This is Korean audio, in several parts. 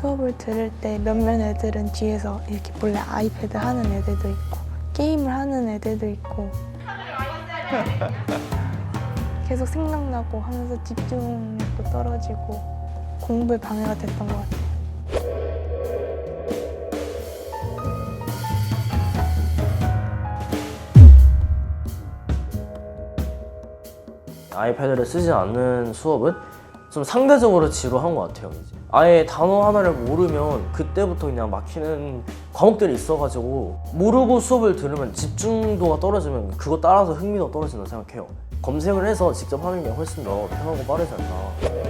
수업을 들을 때 몇몇 애들은 뒤에서 이렇게 몰래 아이패드 하는 애들도 있고 게임을 하는 애들도 있고 계속 생각나고 하면서 집중력도 떨어지고 공부에 방해가 됐던 것 같아요. 아이패드를 쓰지 않는 수업은 좀 상대적으로 지루한 것 같아요. 이제. 아예 단어 하나를 모르면 그때부터 그냥 막히는 과목들이 있어가지고 모르고 수업을 들으면 집중도가 떨어지면 그거 따라서 흥미도 떨어진다고 생각해요. 검색을 해서 직접 하는 게 훨씬 더 편하고 빠르지 않나.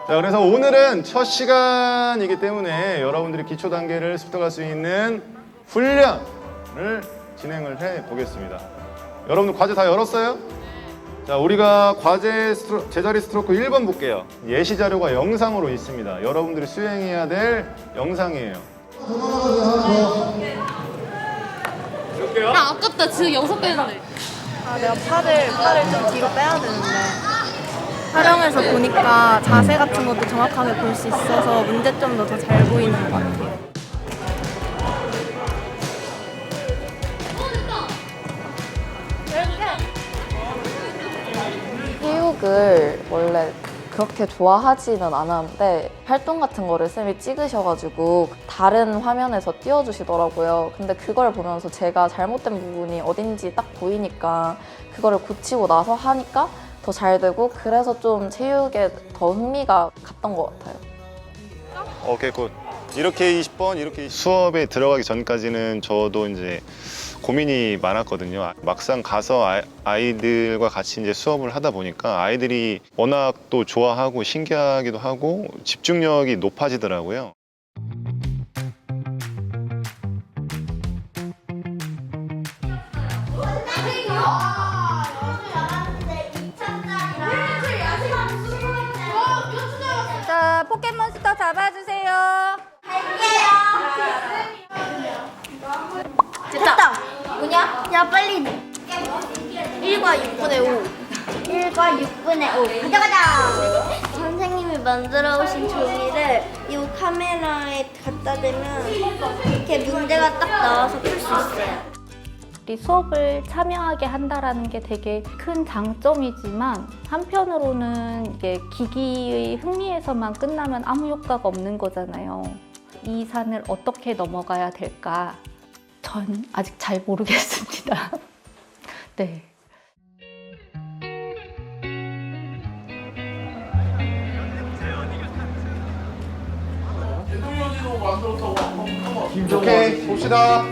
자, 그래서 오늘은 첫 시간이기 때문에 여러분들이 기초 단계를 습득할 수 있는 훈련을 진행을 해 보겠습니다. 여러분들 과제 다 열었어요? 자, 우리가 과제 제자리 스트로크 1번 볼게요. 예시 자료가 영상으로 있습니다. 여러분들이 수행해야 될 영상이에요. 야, 아깝다. 지금 영상 빼는데. 아, 내가 팔을 좀 뒤로 빼야 되는데 촬영해서 보니까 자세 같은 것도 정확하게 볼 수 있어서 문제점도 더 잘 보이는 것 같아요. 체육을 원래 그렇게 좋아하지는 않았는데 활동 같은 거를 쌤이 찍으셔가지고 다른 화면에서 띄워주시더라고요. 근데 그걸 보면서 제가 잘못된 부분이 어딘지 딱 보이니까 그거를 고치고 나서 하니까 더 잘 되고 그래서 좀 체육에 더 흥미가 갔던 것 같아요. 오케이, 굿. 이렇게 20번, 이렇게 20번. 수업에 들어가기 전까지는 저도 이제 고민이 많았거든요. 막상 가서 아이들과 같이 이제 수업을 하다 보니까 아이들이 워낙 또 좋아하고 신기하기도 하고 집중력이 높아지더라고요. 자, 포켓몬스터 잡아주세요. 됐다. 뭐냐? 야, 빨리. 1과 6분의 5. 1과 6분의 5. 가자, 가자. 선생님이 만들어 오신 종이를 이 카메라에 갖다 대면 이렇게 문제가 딱 나와서 풀 수 있어요. 이 수업을 참여하게 한다라는 게 되게 큰 장점이지만 한편으로는 이게 기기의 흥미에서만 끝나면 아무 효과가 없는 거잖아요. 이 산을 어떻게 넘어가야 될까? 전 아직 잘 모르겠습니다. 네. 오케이, 봅시다.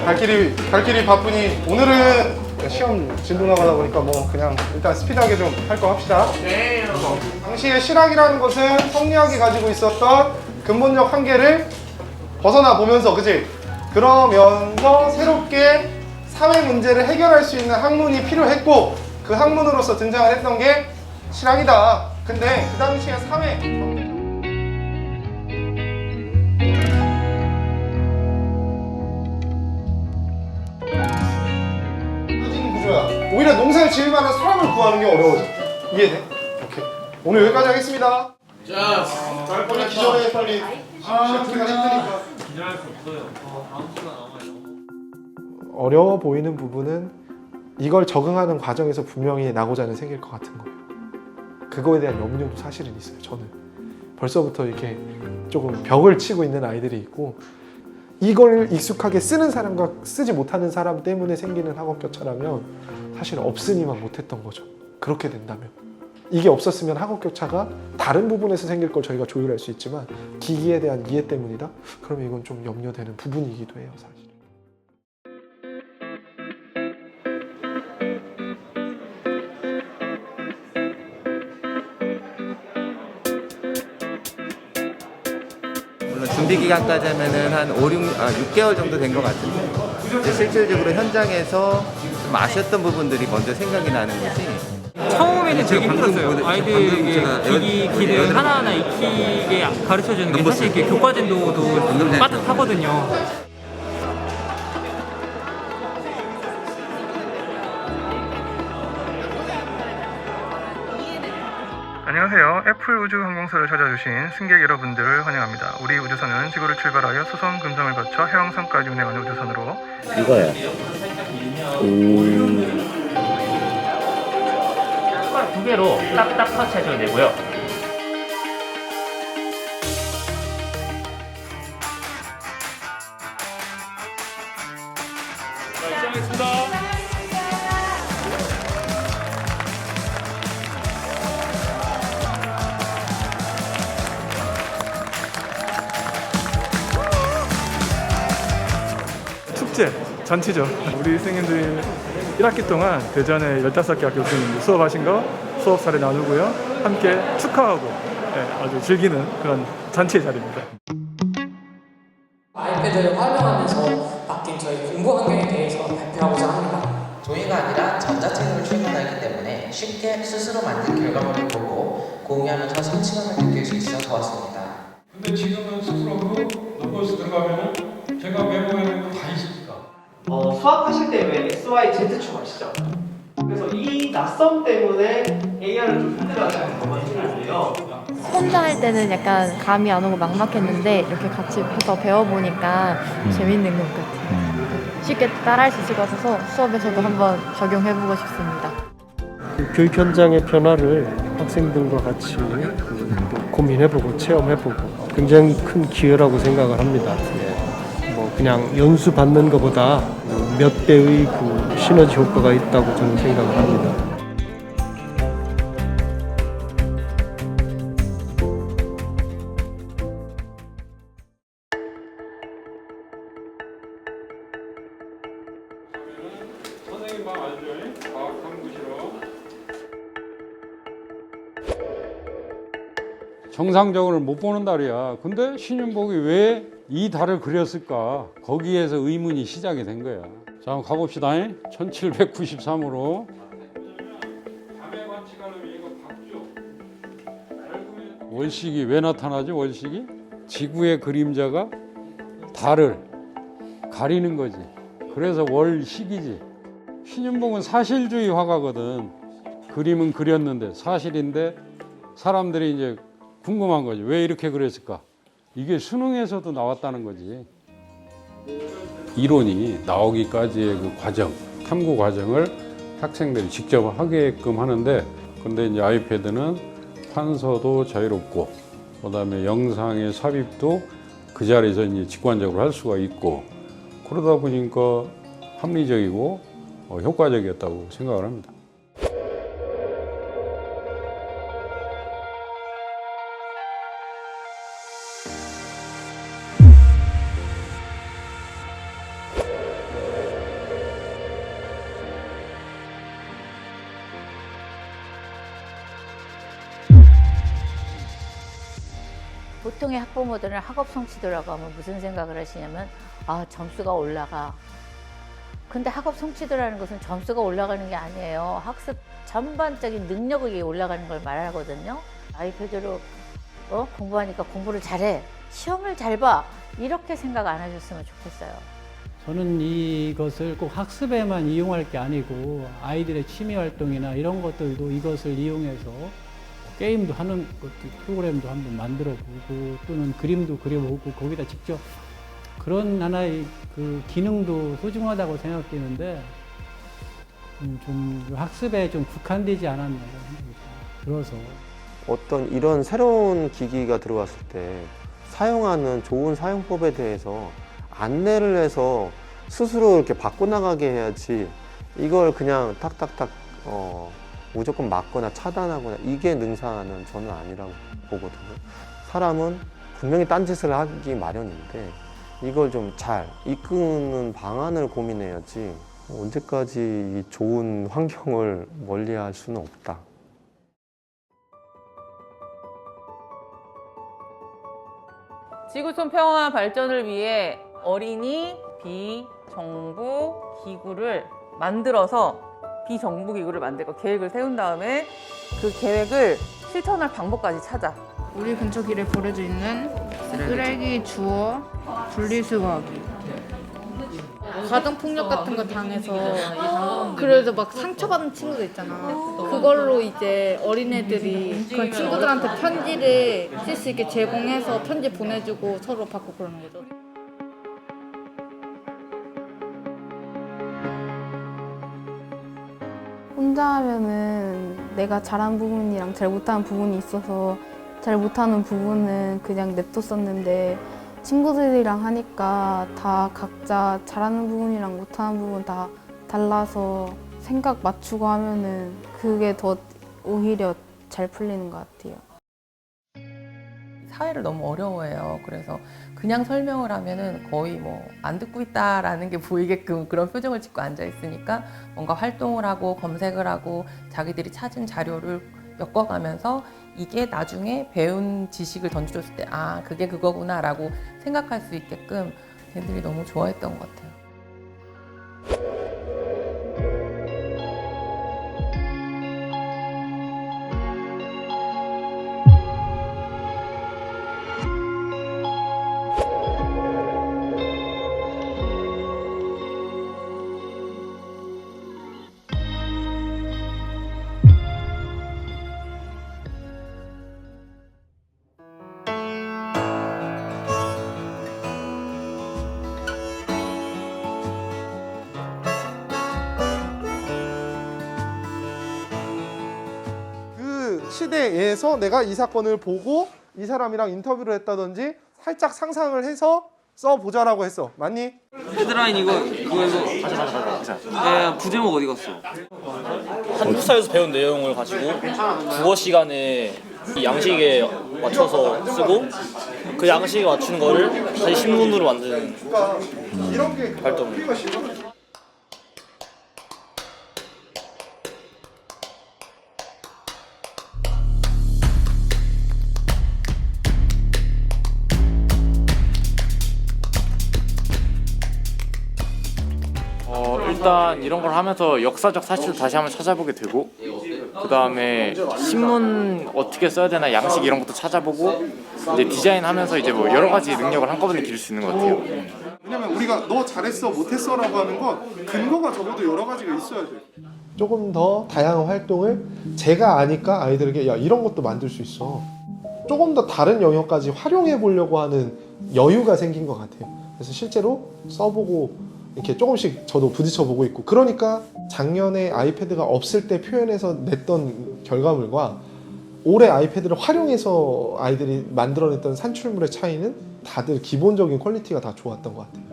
갈 길이 바쁘니 오늘은 시험 진도 나가다 보니까 뭐 그냥 일단 스피드하게 좀 할 거 합시다. 네. 당시에 실학이라는 것은 성리학이 가지고 있었던 근본적 한계를 벗어나 보면서, 그지? 그러면서 새롭게 사회 문제를 해결할 수 있는 학문이 필요했고 그 학문으로서 등장을 했던 게 실학이다. 근데 그 당시에 사회 구조야. 오히려 농사를 지을 만한 사람을 구하는 게 어려워져. 이해돼? 오케이. 오늘 여기까지 하겠습니다. 자. 빨리 기존에 빨리 시험 기간 힘드니까. 기절할 수 없어요. 다음 시간 남아요. 어려워 보이는 부분은 이걸 적응하는 과정에서 분명히 나고자 하는 생길 것 같은 거예요. 그거에 대한 염려도 사실은 있어요. 저는 벌써부터 이렇게 조금 벽을 치고 있는 아이들이 있고, 이걸 익숙하게 쓰는 사람과 쓰지 못하는 사람 때문에 생기는 학업격차라면 사실 없으니만 못했던 거죠. 그렇게 된다면 이게 없었으면 학업격차가 다른 부분에서 생길 걸 저희가 조율할 수 있지만 기기에 대한 이해 때문이다? 그러면 이건 좀 염려되는 부분이기도 해요, 사실. 물론 준비 기간까지 하면은 한 6개월 정도 된 것 같은데, 이제 실질적으로 현장에서 좀 아쉬웠던 부분들이 먼저 생각이 나는 거지. 처음에는 되게 힘들었어요. 아이들에게 기기를 하나하나 익히게 가르쳐주는 게 사실 이렇게 교과진도도 빠듯하거든요. 안녕하세요. 애플 우주항공소를 찾아주신 승객 여러분들을 환영합니다. 우리 우주선은 지구를 출발하여 수성, 금성을 거쳐 해왕성까지 운행하는 우주선으로 이거야. 숟가락 2개로 딱딱 터치해줘야 되고요. 축제, 잔치죠. 우리 선생님들이 1학기 동안 대전에 15개 학교 교수님 수업하신 거 수업 사례 나누고요. 함께 축하하고 아주 즐기는 그런 잔치의 자리입니다. 아이패드를 활용하면서 바뀐 저희 공부 환경에 대해서 발표하고자 합니다. 종이가 아니라 전자책으로 출근하기 때문에 쉽게 스스로 만든 결과물을 보고 공유하면서 성취감을 느낄 수 있어 좋았습니다. 근데 지금은 스스로도 노버스 들어가면은 제가 메모해 놓은 거 다 있습니까? 수학하실 때 왜 XY, Z축 아시죠? 그래서 이 낯섦 때문에 AR을 좀 힘들어하시는 것 같아요. 혼자 할 때는 약간 감이 안 오고 막막했는데 이렇게 같이 해서 배워보니까 재밌는 것 같아요. 쉽게 따라할 수 있을 것 같아서 수업에서도 한번 적용해보고 싶습니다. 교육 현장의 변화를 학생들과 같이 고민해보고 체험해보고 굉장히 큰 기회라고 생각을 합니다. 뭐 그냥 연수 받는 것보다 몇 배의 그 시너지 효과가 있다고 저는 생각을 합니다. 선생님 방 알죠? 과학 탐구실로. 정상적으로 못 보는 달이야. 근데 신윤복이 왜 이 달을 그렸을까? 거기에서 의문이 시작이 된 거야. 자, 한번 가봅시다. 1793으로. 월식이 왜 나타나지? 월식이? 지구의 그림자가 달을 가리는 거지. 그래서 월식이지. 신윤복은 사실주의 화가거든. 그림은 그렸는데 사실인데 사람들이 이제 궁금한 거지. 왜 이렇게 그랬을까? 이게 수능에서도 나왔다는 거지. 이론이 나오기까지의 그 과정, 탐구 과정을 학생들이 직접 하게끔 하는데, 근데 이제 아이패드는 판서도 자유롭고, 그다음에 영상의 삽입도 그 자리에서 이제 직관적으로 할 수가 있고, 그러다 보니까 합리적이고 효과적이었다고 생각을 합니다. 보통의 학부모들은 학업 성취도라고 하면 무슨 생각을 하시냐면 점수가 올라가. 근데 학업 성취도라는 것은 점수가 올라가는 게 아니에요. 학습 전반적인 능력이 올라가는 걸 말하거든요. 아이패드로 공부하니까 공부를 잘해. 시험을 잘 봐. 이렇게 생각 안 하셨으면 좋겠어요. 저는 이것을 꼭 학습에만 이용할 게 아니고 아이들의 취미 활동이나 이런 것들도 이것을 이용해서 게임도 하는 것도 프로그램도 한번 만들어 보고 또는 그림도 그려보고 거기다 직접 그런 하나의 그 기능도 소중하다고 생각되는데 좀 학습에 좀 국한되지 않았나 생각이 들어서 어떤 이런 새로운 기기가 들어왔을 때 사용하는 좋은 사용법에 대해서 안내를 해서 스스로 이렇게 바꿔나가게 해야지 이걸 그냥 탁탁탁 무조건 막거나 차단하거나 이게 능사는 저는 아니라고 보거든요. 사람은 분명히 딴짓을 하기 마련인데 이걸 좀 잘 이끄는 방안을 고민해야지 언제까지 이 좋은 환경을 멀리할 수는 없다. 지구촌 평화 발전을 위해 어린이 비정부 기구를 만들어서 비정부 기구를 만들고 계획을 세운 다음에 그 계획을 실천할 방법까지 찾아. 우리 근처 길에 버려져 있는 쓰레기 주워 분리수거하기. 가정폭력 같은 거 당해서 그래서 막 상처받은 친구들 있잖아. 그걸로 이제 어린애들이 그 친구들한테 편지를 쓸 수 있게 제공해서 편지 보내주고 서로 받고 그러는 거죠. 혼자 하면은 내가 잘한 부분이랑 잘 못하는 부분이 있어서 잘 못하는 부분은 그냥 냅뒀었는데 친구들이랑 하니까 다 각자 잘하는 부분이랑 못하는 부분 다 달라서 생각 맞추고 하면은 그게 더 오히려 잘 풀리는 것 같아요. 사회를 너무 어려워해요. 그래서 그냥 설명을 하면은 거의 뭐 안 듣고 있다라는 게 보이게끔 그런 표정을 짓고 앉아 있으니까 뭔가 활동을 하고 검색을 하고 자기들이 찾은 자료를 엮어가면서 이게 나중에 배운 지식을 던져줬을 때 아 그게 그거구나라고 생각할 수 있게끔 애들이 너무 좋아했던 것 같아요. 시대에서 내가 이 사건을 보고 이 사람이랑 인터뷰를 했다든지 살짝 상상을 해서 써보자라고 했어. 맞니? 헤드라인 이거 부제목 어디 갔어? 한국사에서 배운 내용을 가지고 국어 시간에 이 양식에 맞춰서 쓰고 그 양식에 맞추는 거를 다시 신문으로 만드는 활동. 일단 이런 걸 하면서 역사적 사실을 다시 한번 찾아보게 되고 그 다음에 신문 어떻게 써야 되나 양식 이런 것도 찾아보고 이제 디자인하면서 이제 뭐 여러 가지 능력을 한꺼번에 기를 수 있는 것 같아요. 왜냐면 우리가 너 잘했어 못했어라고 하는 건 근거가 적어도 여러 가지가 있어야 돼. 조금 더 다양한 활동을 제가 아니까 아이들에게 야 이런 것도 만들 수 있어. 조금 더 다른 영역까지 활용해 보려고 하는 여유가 생긴 것 같아요. 그래서 실제로 써보고 이렇게 조금씩 저도 부딪혀 보고 있고 그러니까 작년에 아이패드가 없을 때 표현해서 냈던 결과물과 올해 아이패드를 활용해서 아이들이 만들어냈던 산출물의 차이는 다들 기본적인 퀄리티가 다 좋았던 것 같아요.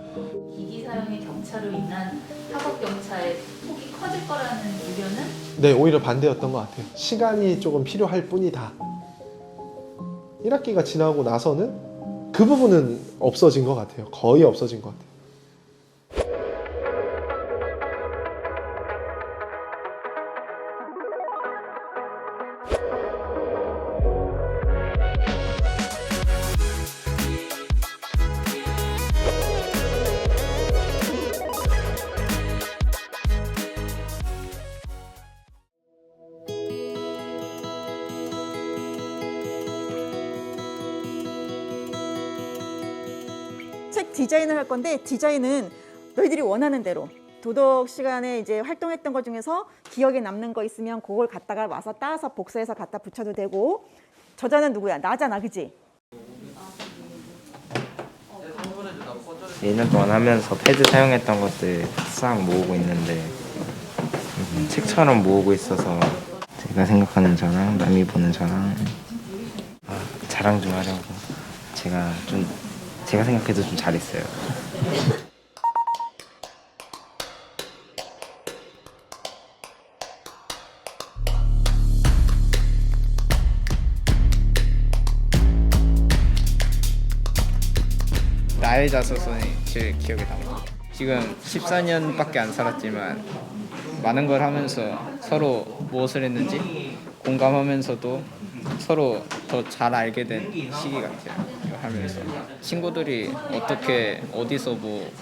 기기 사용의 경차로 인한 학업 경차의 폭이 커질 거라는 우려는? 네, 오히려 반대였던 것 같아요. 시간이 조금 필요할 뿐이다. 1학기가 지나고 나서는 그 부분은 없어진 것 같아요. 거의 없어진 것 같아요. 책 디자인을 할 건데 디자인은 너희들이 원하는 대로 도덕 시간에 이제 활동했던 것 중에서 기억에 남는 거 있으면 그걸 갖다가 와서 따서 복사해서 갖다 붙여도 되고. 저자는 누구야? 나잖아, 그지? 1년 동안 하면서 패드 사용했던 것들 싹 모으고 있는데 책처럼 모으고 있어서 제가 생각하는 저랑 남이 보는 저랑 자랑 좀 하려고 제가 생각해도 좀 잘했어요. 나의 자서전이 제일 기억에 남아요. 지금 14년밖에 안 살았지만 많은 걸 하면서 서로 무엇을 했는지 공감하면서도 서로 더 잘 알게 된 시기 같아요. 이거 하면서 친구들이 어떻게 어디서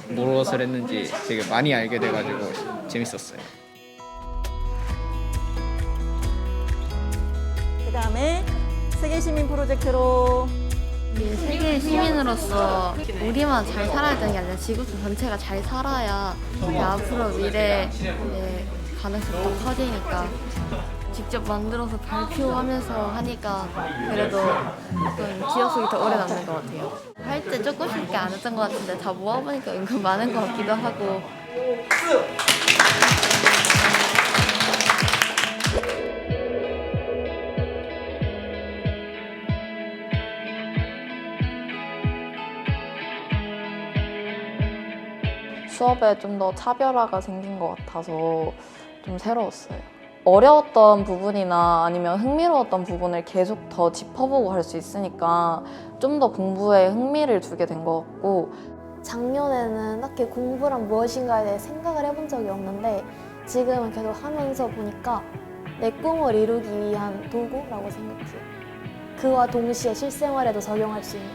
무엇을 했는지 되게 많이 알게 돼가지고 재밌었어요. 그 다음에 세계시민 프로젝트로 세계 시민으로서 우리만 잘 살아야 되는 게 아니라 지구 전체가 잘 살아야 앞으로 미래의 가능성이 더 커지니까 직접 만들어서 발표하면서 하니까 그래도 좀 기억 속이 더 오래 남는 것 같아요. 할 때 조금씩밖에 안 했던 것 같은데 다 모아보니까 은근 많은 것 같기도 하고. 수업에 좀 더 차별화가 생긴 것 같아서 좀 새로웠어요. 어려웠던 부분이나 아니면 흥미로웠던 부분을 계속 더 짚어보고 할 수 있으니까 좀 더 공부에 흥미를 두게 된 것 같고, 작년에는 딱히 공부란 무엇인가에 대해 생각을 해본 적이 없는데 지금은 계속 하면서 보니까 내 꿈을 이루기 위한 도구라고 생각해요. 그와 동시에 실생활에도 적용할 수 있는.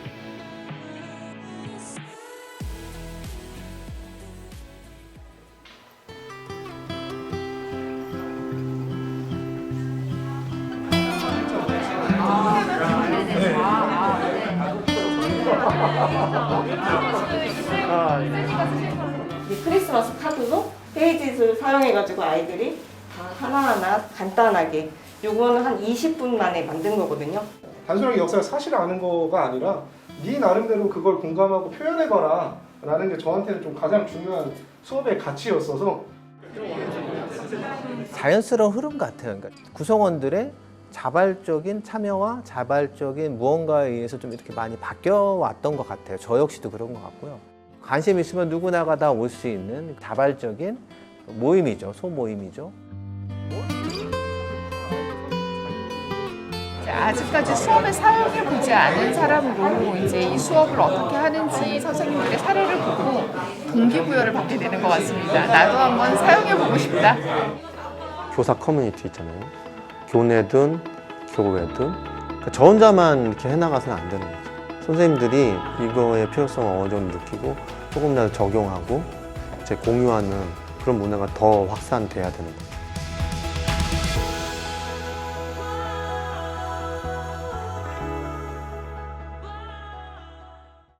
크리스마스 카드도 페이지를 사용해가지고 아이들이 다 하나하나 간단하게 요거는 한 20분 만에 만든 거거든요. 단순하게 역사를 사실 아는 거가 아니라 네 나름대로 그걸 공감하고 표현해봐라 라는 게 저한테는 좀 가장 중요한 수업의 가치였어서 자연스러운 흐름 같아요. 그러니까 구성원들의 자발적인 참여와 자발적인 무언가에 의해서 좀 이렇게 많이 바뀌어왔던 것 같아요. 저 역시도 그런 것 같고요. 관심 있으면 누구나가 다 올 수 있는 자발적인 모임이죠. 소모임이죠. 아직까지 수업에 사용해 보지 않은 사람으로 이제 이 수업을 어떻게 하는지 선생님들의 사례를 보고 동기부여를 받게 되는 것 같습니다. 나도 한번 사용해 보고 싶다. 교사 커뮤니티 있잖아요. 교내든 교외든 그러니까 저 혼자만 이렇게 해나가서는 안 되는 거죠. 선생님들이 이거의 필요성을 어느 정도 느끼고 조금이라도 적용하고 이제 공유하는 그런 문화가 더 확산돼야 되는 거죠.